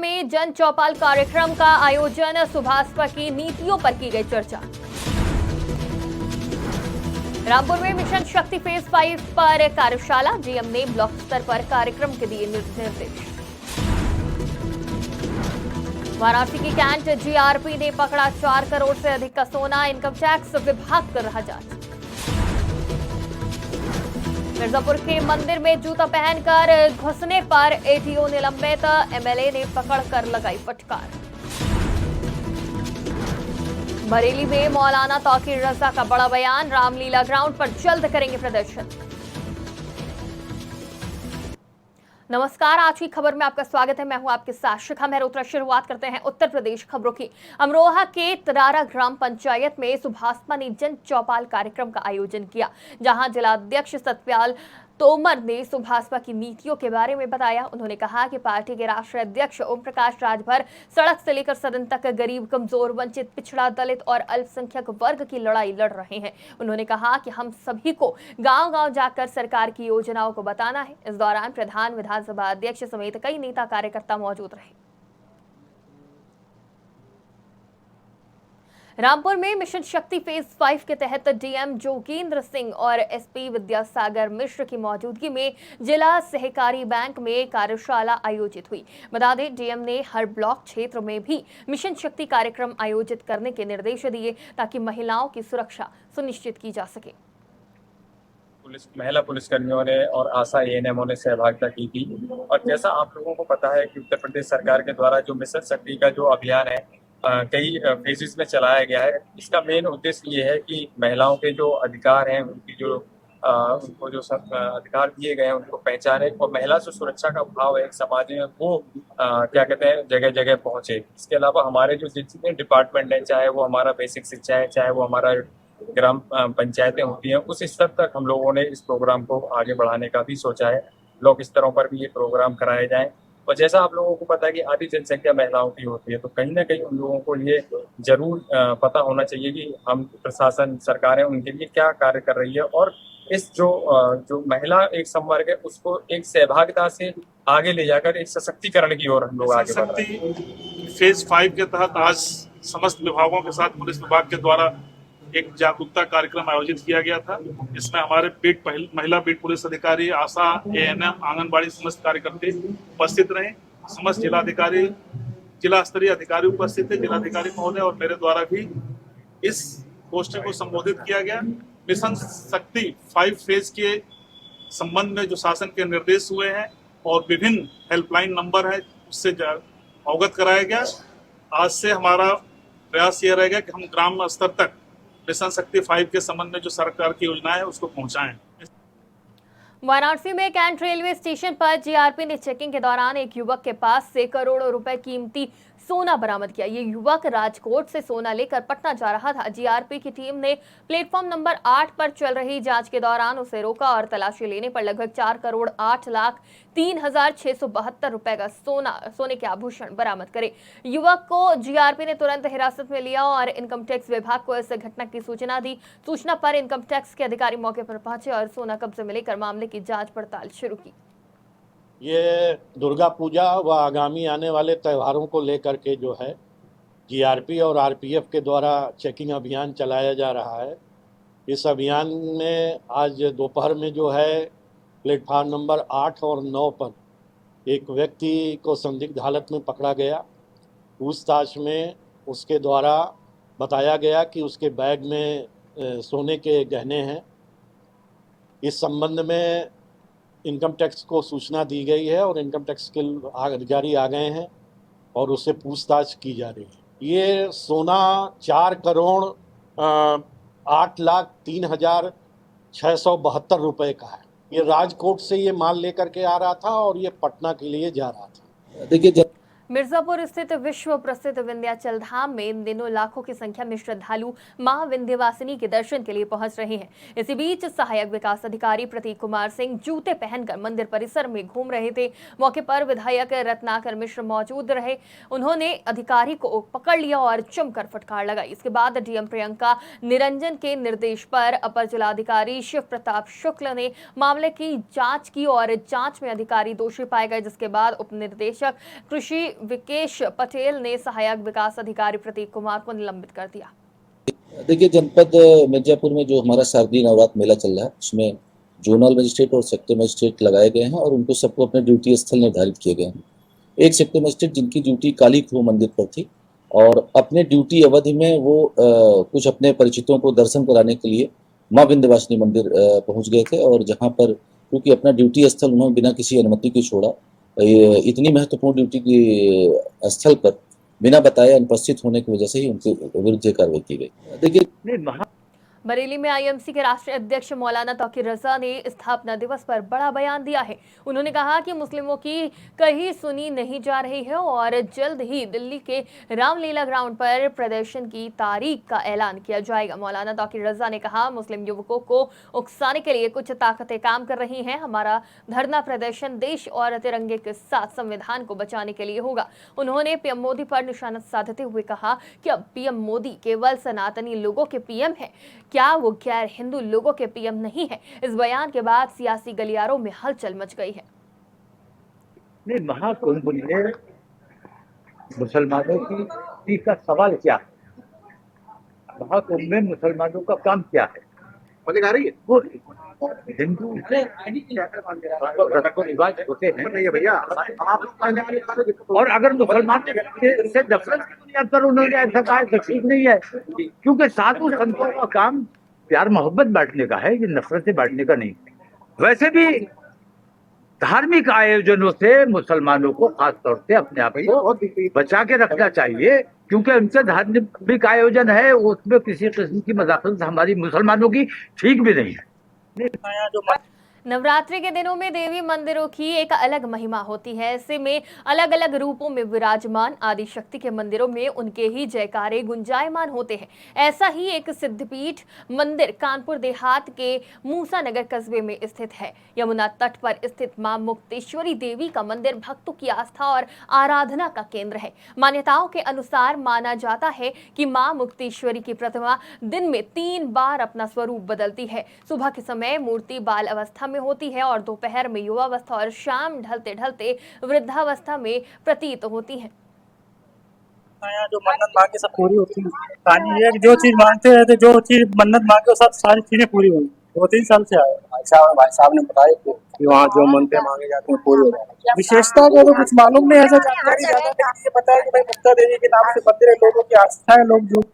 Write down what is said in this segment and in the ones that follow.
में जन चौपाल कार्यक्रम का आयोजन, सुभाषपा की नीतियों पर की गई चर्चा। रामपुर में मिशन शक्ति फेज 5 पर कार्यशाला, डीएम ने ब्लॉक स्तर पर कार्यक्रम के दिए निर्देश। वाराणसी की कैंट जीआरपी ने पकड़ा 4 करोड़ से अधिक का सोना, इनकम टैक्स विभाग कर रहा जांच। मिर्जापुर के मंदिर में जूता पहनकर घुसने पर एटीओ निलंबित, एमएलए ने पकड़कर लगाई फटकार। बरेली में मौलाना तौकीर रजा का बड़ा बयान, रामलीला ग्राउंड पर जल्द करेंगे प्रदर्शन। नमस्कार, आज की खबर में आपका स्वागत है। मैं हूं आपके साथ शिखा मेहरोत्रा। शुरुआत करते हैं उत्तर प्रदेश खबरों की। अमरोहा के तरारा ग्राम पंचायत में सुभाषपा ने जन चौपाल कार्यक्रम का आयोजन किया, जहां जिलाध्यक्ष सतपाल तोमर ने सुभाषपा की नीतियों के बारे में बताया। उन्होंने कहा कि पार्टी के राष्ट्रीय अध्यक्ष ओम प्रकाश राजभर सड़क से लेकर सदन तक गरीब, कमजोर, वंचित, पिछड़ा, दलित और अल्पसंख्यक वर्ग की लड़ाई लड़ रहे हैं। उन्होंने कहा कि हम सभी को गांव-गांव जाकर सरकार की योजनाओं को बताना है। इस दौरान प्रधान विधानसभा अध्यक्ष समेत कई नेता कार्यकर्ता मौजूद रहे। रामपुर में मिशन शक्ति फेज 5 के तहत डीएम जोगेंद्र सिंह और एसपी विद्यासागर मिश्र की मौजूदगी में जिला सहकारी बैंक में कार्यशाला आयोजित हुई। बता दें, डीएम ने हर ब्लॉक क्षेत्र में भी मिशन शक्ति कार्यक्रम आयोजित करने के निर्देश दिए, ताकि महिलाओं की सुरक्षा सुनिश्चित की जा सके। महिला पुलिसकर्मियों ने और आशा एएनएमओ ने सहभागिता की थी। और जैसा आप लोगों को पता है कि उत्तर प्रदेश सरकार के द्वारा जो मिशन शक्ति का जो अभियान है कई फेजेस में चलाया गया है। इसका मेन उद्देश्य ये है कि महिलाओं के जो अधिकार हैं, उनकी जो उनको जो अधिकार दिए गए हैं उनको पहचाने और महिला से सुरक्षा का भाव है समाज में वो क्या कहते हैं जगह जगह पहुंचे। इसके अलावा हमारे जो जितने डिपार्टमेंट हैं, चाहे वो हमारा बेसिक शिक्षा है, चाहे वो हमारा ग्राम पंचायतें होती हैं, उस स्तर तक हम लोगों ने इस प्रोग्राम को आगे बढ़ाने का भी सोचा है। ब्लॉक स्तरों पर भी ये प्रोग्राम कराए जाएं। और जैसा आप लोगों को पता है कि आधी जनसंख्या महिलाओं की होती है, तो कहीं ना कहीं उन लोगों को ये जरूर पता होना चाहिए कि हम प्रशासन, सरकारें उनके लिए क्या कार्य कर रही है। और इस जो महिला एक संवर्ग है उसको एक सहभागिता से आगे ले जाकर एक सशक्तिकरण की ओर हम लोग आगे बढ़ रहे हैं। फेज 5 के तहत आज समस्त विभागों के साथ पुलिस विभाग के द्वारा एक जागरूकता कार्यक्रम आयोजित किया गया था। इसमें हमारे महिला बीट पुलिस अधिकारी, आशा, एएनएम, आंगनबाड़ी समस्त कार्यकर्ता उपस्थित रहे। समस्त जिलाधिकारी, जिला स्तरीय अधिकारी उपस्थित थे, जिलाधिकारी महोदय और मेरे द्वारा भी इस गोष्ठी को संबोधित किया गया। मिशन शक्ति 5 फेज के संबंध में जो शासन के निर्देश हुए हैं और विभिन्न हेल्पलाइन नंबर है उससे अवगत कराया गया। आज से हमारा प्रयास यह रहेगा कि हम ग्राम स्तर तक मिशन शक्ति 5 के संबंध में जो सरकार की योजना है उसको पहुंचाएं। वाराणसी में कैंट रेलवे स्टेशन पर जीआरपी ने चेकिंग के दौरान एक युवक के पास से करोड़ों रुपए कीमती सोना बरामद किया। ये युवक राजकोट से सोना लेकर पटना जा रहा था। जीआरपी की टीम ने प्लेटफॉर्म नंबर 8 पर चल रही जांच के दौरान उसे रोका और तलाशी लेने पर लगभग 4 करोड़ 8 लाख 3,672 रुपए का सोने के आभूषण बरामद करे। युवक को जीआरपी ने तुरंत हिरासत में लिया और इनकम टैक्स विभाग को इस घटना की सूचना दी। सूचना पर इनकम टैक्स के अधिकारी मौके पर पहुंचे और सोना कब्जे में लेकर मामले की जांच पड़ताल शुरू की। ये दुर्गा पूजा व आगामी आने वाले त्योहारों को लेकर के जो है जीआरपी और आरपीएफ के द्वारा चेकिंग अभियान चलाया जा रहा है। इस अभियान में आज दोपहर में जो है प्लेटफार्म नंबर 8 और 9 पर एक व्यक्ति को संदिग्ध हालत में पकड़ा गया। पूछताछ में उसके द्वारा बताया गया कि उसके बैग में सोने के गहने हैं। इस संबंध में इनकम टैक्स को सूचना दी गई है और इनकम टैक्स के अधिकारी आ गए हैं और उससे पूछताछ की जा रही है। ये सोना 4 करोड़ 8 लाख 3,672 रुपए का है। ये राजकोट से ये माल लेकर के आ रहा था और ये पटना के लिए जा रहा था। देखिए, मिर्जापुर स्थित विश्व प्रसिद्ध विंध्याचल धाम में इन दिनों लाखों की संख्या में श्रद्धालु मां विंध्यवासिनी के दर्शन के लिए पहुंच रहे हैं। इसी बीच सहायक विकास अधिकारी प्रतीक कुमार सिंह जूते पहनकर मंदिर परिसर में घूम रहे थे। मौके पर विधायक रत्नाकर मिश्र मौजूद रहे। उन्होंने अधिकारी को पकड़ लिया और जमकर फटकार लगाई। इसके बाद डीएम प्रियंका निरंजन के निर्देश पर अपर जिलाधिकारी शिव प्रताप शुक्ल ने मामले की जांच की और जांच में अधिकारी दोषी पाए गए, जिसके बाद उप निदेशक कृषि विकेश पटेल ने सहायक विकास अधिकारी प्रतीक कुमार को निलंबित कर दिया। देखिए, जनपद मिर्जापुर में जो हमारा शारदीय नवरात्र मेला चल रहा है उसमें जोनल मजिस्ट्रेट और सेक्टर मजिस्ट्रेट लगाए गए हैं और उनको सबको अपने ड्यूटी स्थल निर्धारित किए गए हैं। एक सेक्टर मजिस्ट्रेट जिनकी ड्यूटी काली खोह मंदिर पर थी और अपने ड्यूटी अवधि में वो कुछ अपने परिचितों को दर्शन कराने के लिए माँ विंध्यवासिनी मंदिर पहुंच गए थे और जहां पर क्योंकि अपना ड्यूटी स्थल उन्होंने बिना किसी अनुमति के छोड़ा, इतनी महत्वपूर्ण ड्यूटी की स्थल पर बिना बताए अनुपस्थित होने की वजह से ही उनके विरुद्ध ये कार्रवाई की गई। देखिए, बरेली में आईएमसी के राष्ट्रीय अध्यक्ष मौलाना तौकीर रजा ने स्थापना दिवस पर बड़ा बयान दिया है। उन्होंने कहा कि मुस्लिमों की कहीं सुनी नहीं जा रही है और जल्द ही दिल्ली के रामलीला ग्राउंड पर प्रदर्शन की तारीख का ऐलान किया जाएगा। मौलाना तौकीर रजा ने कहा, मुस्लिम युवकों को उकसाने के लिए कुछ ताकतें काम कर रही हैं। हमारा धरना प्रदर्शन देश और तिरंगे के साथ संविधान को बचाने के लिए होगा। उन्होंने पीएम मोदी पर निशाना साधते हुए कहा कि अब पीएम मोदी केवल सनातनी लोगों के पीएम है, क्या वो गैर हिंदू लोगों के पीएम नहीं है। इस बयान के बाद सियासी गलियारों में हलचल मच गई है। नहीं, महाकुंभ में मुसलमानों की का सवाल क्या है? महाकुंभ में मुसलमानों का काम क्या है? आ रही है वो हिंदू रस्म रिवाज होते हैं भैया, और अगर मुसलमान से नफरत की बुनियाद पर उन्होंने ऐसा कहा तो ठीक नहीं है, क्योंकि साधु संतों का काम प्यार मोहब्बत बांटने का है, ये नफरतें बांटने का नहीं। वैसे भी धार्मिक आयोजनों से मुसलमानों को खास तौर से अपने आप को बचा के रखना चाहिए, क्योंकि उनसे धार्मिक आयोजन है, उसमें किसी किस्म की मजाकत हमारी मुसलमानों की ठीक भी नहीं है। नवरात्रि के दिनों में देवी मंदिरों की एक अलग महिमा होती है। ऐसे में अलग अलग रूपों में विराजमान आदि शक्ति के मंदिरों में उनके ही जयकारे गुंजायमान होते हैं। ऐसा ही एक सिद्धपीठ मंदिर कानपुर देहात के मूसा नगर कस्बे में स्थित है। यमुना तट पर स्थित मां मुक्तेश्वरी देवी का मंदिर भक्तों की आस्था और आराधना का केंद्र है। मान्यताओं के अनुसार माना जाता है कि मां मुक्तेश्वरी की प्रतिमा दिन में 3 बार अपना स्वरूप बदलती है। सुबह के समय मूर्ति बाल अवस्था में होती है और दोपहर में युवावस्था और शाम ढलते ढलते वृद्धावस्था में प्रतीत होती है। जो मन्नत मांगे सब पूरी होती है। कहानी है कि जो चीज मांगते हैं तो जो चीज मन्नत मांगे सब सारी चीजें पूरी हुई। 2-3 साल से आए भाई साहब ने बताया कि वहाँ जो मनते मांगे जाते हैं पूरी हो जाती है। विशेषता का तो कुछ मालूम नहीं, ऐसा जानकारी ज्यादा नहीं, ये पता है कि भाई मुक्ता देवी के नाम से मंदिर है, लोगों की आस्था है, लोग जो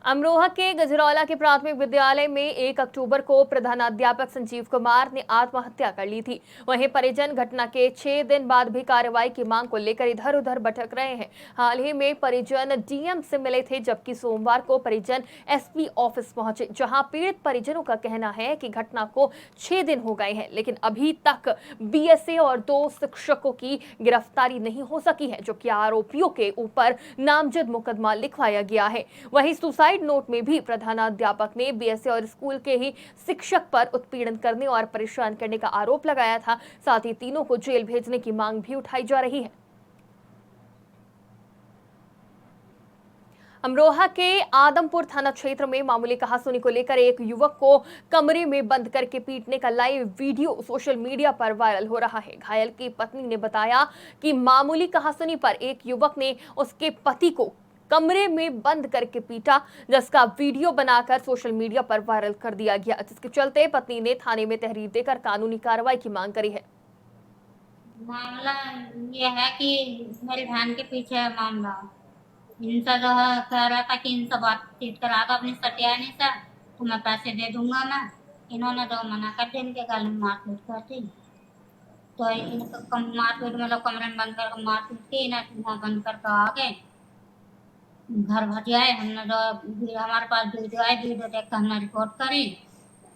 अमरोहा के गजरौला के प्राथमिक विद्यालय में 1 अक्टूबर को प्रधानाध्यापक संजीव कुमार ने आत्महत्या कर ली थी। वहीं परिजन घटना के 6 दिन बाद भी कार्रवाई की मांग को लेकर इधर उधर भटक रहे हैं। हाल ही में परिजन डीएम से मिले थे, जबकि सोमवार को परिजन एसपी ऑफिस पहुंचे, जहां पीड़ित परिजनों का कहना है कि घटना को 6 दिन हो गए हैं, लेकिन अभी तक बीएसए और 2 शिक्षकों की गिरफ्तारी नहीं हो सकी है, जो कि आरोपियों के ऊपर नामजद मुकदमा लिखवाया गया है। वहीं सुसाइड नोट में भी प्रधानाध्यापक ने बीएसए और स्कूल के ही शिक्षक पर उत्पीड़न करने और परेशान करने का आरोप लगाया था। साथ ही तीनों को जेल भेजने की मांग भी उठाई जा रही है। अमरोहा के आदमपुर थाना क्षेत्र में मामूली कहासुनी को लेकर एक युवक को कमरे में बंद करके पीटने का लाइव वीडियो सोशल मीडिया पर वायरल हो रहा है। घायल की पत्नी ने बताया कि मामूली कहासुनी पर एक युवक ने उसके पति को कमरे में बंद करके पीटा, जिसका वीडियो बनाकर सोशल मीडिया पर वायरल कर दिया गया, जिसके चलते पत्नी ने थाने में तहरीर देकर कानूनी कार्रवाई की मांग करी है। मामला ये है कि मेरी बहन के पीछे है मामला। इनसे जो है कह रहा था कि इनसे बातचीत करागा अपनी सटियानी से, तो मैं पैसे दे दूंगा मैं। इन्होंने जो मना कर दिया, इनके गले में मारपीट कर दी। तो इनको मारपीट मतलब कमरे में बंद करके मारपीट की, इन्हें वहाँ बंद करके आ गए, घर भज आए। हमने जो हमारे पास वीडियो आए, वीडियो देख कर हमने रिपोर्ट करी।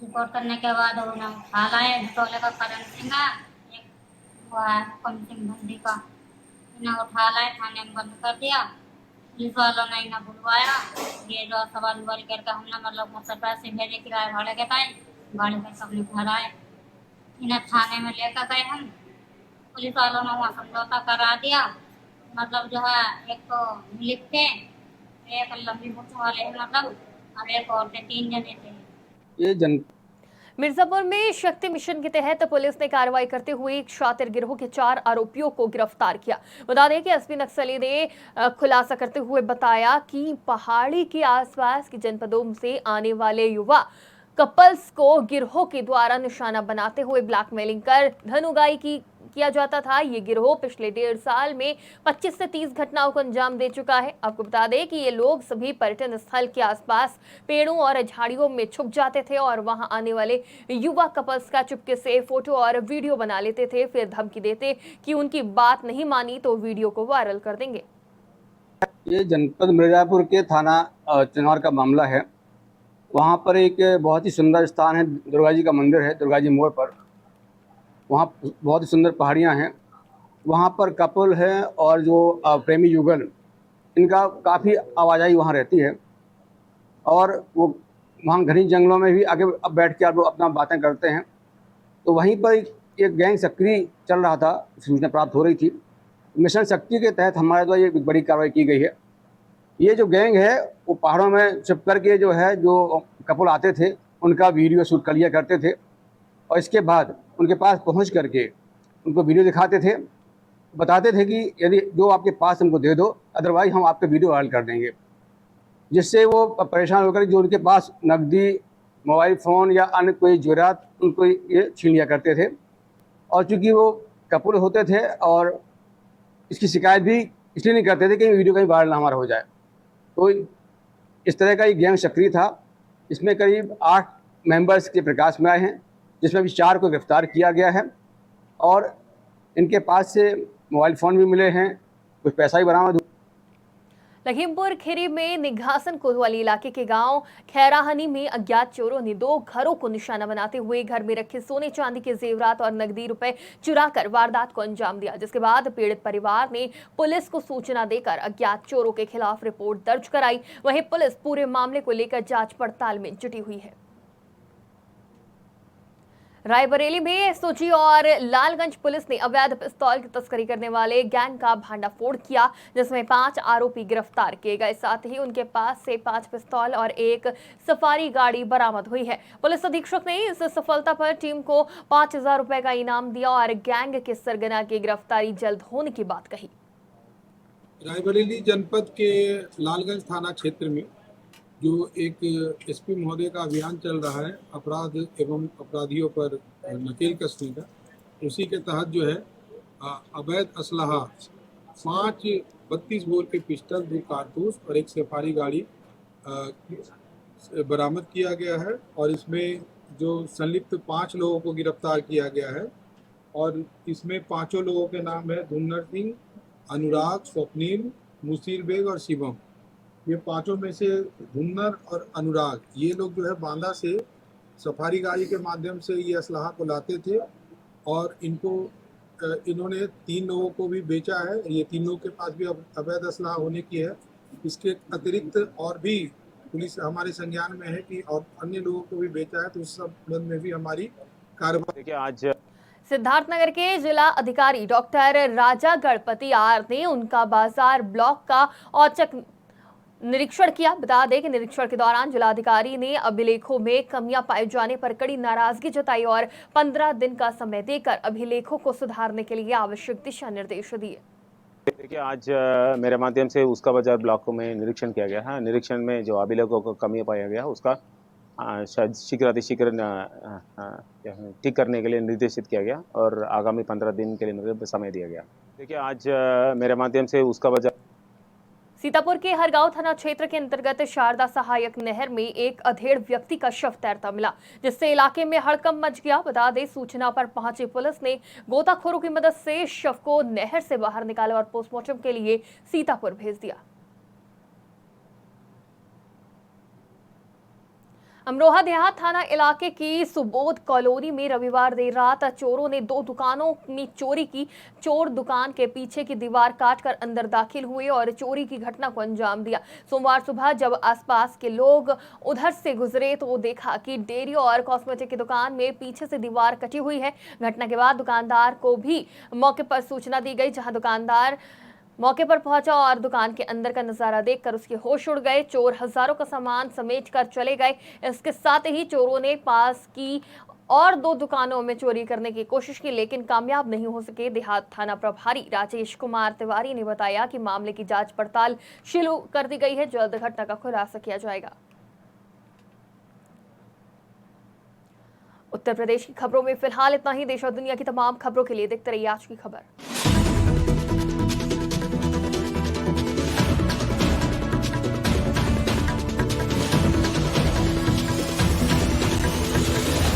रिपोर्ट करने के बाद उन्हें उठा लाए। घटोले का करण सिंह है, एक वो है हुक्म सिंह बंदी का, इन्हें उठा लाए, थाने में बंद कर दिया। पुलिस वालों ने इन्हें बुलवाया। ये जो सवाल उवाल करके हमने मतलब घर से पैसे भेजे किराए भाड़े के टाइम, गाड़ी में सबने घर आए। इन्हें थाने में लेकर गए हम। पुलिस वालों ने वहाँ समझौता करा दिया। मतलब जो है एक तो लिख के, एक लंबी मूछ वाले मतलब, और एक और थे, 3 जने थे। ये मिर्जापुर में शक्ति मिशन के तहत पुलिस ने कार्रवाई करते हुए एक शातिर गिरोह के 4 आरोपियों को गिरफ्तार किया। बता दें कि एसपी नक्सली ने खुलासा करते हुए बताया कि पहाड़ी के आसपास के जनपदों से आने वाले युवा कपल्स को गिरोह के द्वारा निशाना बनाते हुए ब्लैकमेलिंग कर धन उगाही किया जाता था। ये गिरोह पिछले 1.5 साल में 25 से 30 घटनाओं को अंजाम दे चुका है। आपको बता दें कि ये लोग सभी पर्यटन स्थल के आसपास पेड़ों और झाड़ियों में छुप जाते थे और वहां आने वाले युवा कपल्स का चुपके से फोटो और वीडियो बना लेते थे, फिर धमकी देते कि उनकी बात नहीं मानी तो वीडियो को वायरल कर देंगे। ये जनपद मिर्जापुर के थाना चनौर का मामला है। वहाँ पर एक बहुत ही सुंदर स्थान है, दुर्गा जी का मंदिर है, दुर्गा जी मोड़ पर। वहाँ बहुत ही सुंदर पहाड़ियाँ हैं। वहाँ पर कपल है और जो प्रेमी युगल, इनका काफ़ी आवाजाही वहाँ रहती है और वो वहाँ घनी जंगलों में भी आगे अब बैठ के आप लोग अपना बातें करते हैं। तो वहीं पर एक गैंग सक्रिय चल रहा था, सूचना प्राप्त हो रही थी। मिशन शक्ति के तहत हमारे द्वारा ये बड़ी कार्रवाई की गई है। ये जो गैंग है वो पहाड़ों में छिप करके जो है, जो कपल आते थे उनका वीडियो शूट कर लिया करते थे और इसके बाद उनके पास पहुंच करके उनको वीडियो दिखाते थे, बताते थे कि यदि जो आपके पास हमको दे दो, अदरवाइज हम आपके वीडियो वायरल कर देंगे। जिससे वो परेशान होकर जो उनके पास नकदी, मोबाइल फ़ोन या अन्य कोई ज़ेवरात उनको ये छीन लिया करते थे। और चूँकि वो कपल होते थे और इसकी शिकायत भी इसलिए नहीं करते थे कि वीडियो कहीं वायरल ना हमारा हो जाए। तो इस तरह का ये गैंग सक्रिय था। इसमें करीब 8 मेंबर्स के प्रकाश में आए हैं, जिसमें भी 4 को गिरफ्तार किया गया है और इनके पास से मोबाइल फ़ोन भी मिले हैं, कुछ पैसा भी बरामद। लखीमपुर खीरी में निघासन कोतवाली इलाके के गांव खैराहनी में अज्ञात चोरों ने 2 घरों को निशाना बनाते हुए घर में रखे सोने चांदी के जेवरात और नकदी रुपए चुराकर वारदात को अंजाम दिया, जिसके बाद पीड़ित परिवार ने पुलिस को सूचना देकर अज्ञात चोरों के खिलाफ रिपोर्ट दर्ज कराई। वहीं पुलिस पूरे मामले को लेकर जांच पड़ताल में जुटी हुई है। रायबरेली में एसओजी और लालगंज पुलिस ने अवैध पिस्तौल की तस्करी करने वाले गैंग का भांडाफोड़ किया, जिसमें 5 आरोपी गिरफ्तार किए गए। साथ ही उनके पास से 5 पिस्तौल और एक सफारी गाड़ी बरामद हुई है। पुलिस अधीक्षक ने इस सफलता पर टीम को 5000 रुपए का इनाम दिया और गैंग के सरगना की गिरफ्तारी जल्द होने की बात कही। रायबरेली जनपद के लालगंज थाना क्षेत्र में जो एक एसपी महोदय का अभियान चल रहा है अपराध एवं अपराधियों पर नकेल कसने का, उसी के तहत जो है अवैध असलहा 5 32 बोर के पिस्टल, 2 कारतूस और एक सफारी गाड़ी बरामद किया गया है। और इसमें जो संलिप्त 5 लोगों को गिरफ्तार किया गया है और इसमें 5 लोगों के नाम है धुन्नर सिंह, अनुराग, स्वप्निल, मुसीर बेग और शिवम। ये 5 में से धुन्नर और अनुराग, ये लोग जो है बांदा से सफारी गाड़ी के माध्यम से ये असलहा को लाते थे और इन्होंने 3 लोगों को भी बेचा है। ये 3 लोगों के पास भी अवैध असलहा होने की है। इसके अतिरिक्त और भी पुलिस हमारे संज्ञान में है कि और अन्य लोगों को भी बेचा है, तो इस संबंध में भी हमारी कार्रवाई। आज सिद्धार्थनगर के जिला अधिकारी डॉक्टर राजा गणपति आर ने उनका बाजार ब्लॉक का औचक निरीक्षण किया। बता दें कि निरीक्षण के दौरान जिलाधिकारी ने अभिलेखों में कमियां पाए जाने पर कड़ी नाराजगी जताई और 15 दिन का समय देकर अभिलेखों को सुधारने के लिए आवश्यक दिशा निर्देश दिए। देखिए, आज मेरे माध्यम से उसका बाजार ब्लॉक में निरीक्षण किया गया है। निरीक्षण में जो अभिलेखों को कमियां पाया गया उसका शायद शीघ्र ठीक करने के लिए निर्देशित किया गया और आगामी 15 दिन के लिए समय दिया गया। देखिए, आज मेरे माध्यम से उसका बाजार सीतापुर के हरगांव थाना क्षेत्र के अंतर्गत शारदा सहायक नहर में एक अधेड़ व्यक्ति का शव तैरता मिला, जिससे इलाके में हड़कंप मच गया। बता दें, सूचना पर पहुंची पुलिस ने गोताखोरों की मदद से शव को नहर से बाहर निकाला और पोस्टमार्टम के लिए सीतापुर भेज दिया। अमरोहा देहात थाना इलाके की सुबोध कॉलोनी में रविवार देर रात चोरों ने 2 दुकानों में चोरी की। चोर दुकान के पीछे की दीवार काटकर अंदर दाखिल हुए और चोरी की घटना को अंजाम दिया। सोमवार सुबह जब आसपास के लोग उधर से गुजरे तो देखा कि डेयरी और कॉस्मेटिक की दुकान में पीछे से दीवार कटी हुई है। घटना के बाद दुकानदार को भी मौके पर सूचना दी गई, जहां दुकानदार मौके पर पहुंचा और दुकान के अंदर का नजारा देखकर उसके होश उड़ गए। चोर हजारों का सामान समेट कर चले गए। इसके साथ ही चोरों ने पास की और 2 दुकानों में चोरी करने की कोशिश की, लेकिन कामयाब नहीं हो सके। देहात थाना प्रभारी राजेश कुमार तिवारी ने बताया कि मामले की जांच पड़ताल शुरू कर दी गई है। जल्द घटना का खुलासा किया जाएगा। उत्तर प्रदेश की खबरों में फिलहाल इतना ही। देश और दुनिया की तमाम खबरों के लिए देखते रहिए आज की खबर।